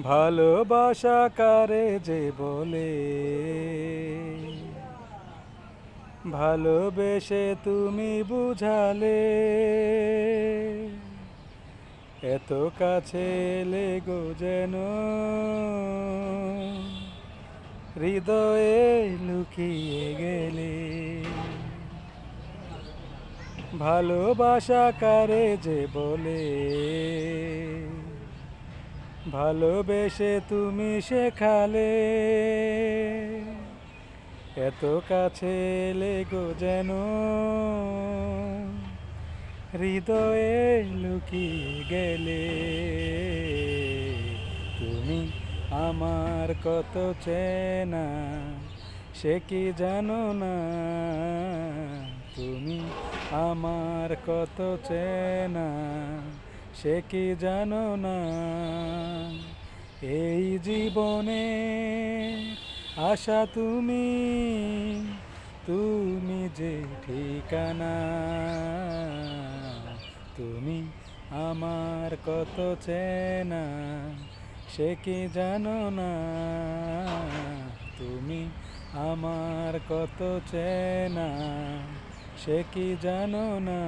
ভালোবাসা কারে যে বলে, ভালোবেসে তুমি বুঝালে, এত কাছে লেগো যেন হৃদয়ে লুকিয়ে গেলে। ভালোবাসা কারে যে বলে, ভালোবেসে তুমি শেখালে, এত কাছে লেগো যেন হৃদয়ে লুকিয়ে গেলে। তুমি আমার কত চেনা সে কি জানো না, তুমি আমার কত চেনা সে কি জানো না। এই জীবনে আশা তুমি, তুমি যে ঠিকানা, তুমি আমার কত চেনা সে কি জানো না, তুমি আমার কত চেনা সে কি জানো না।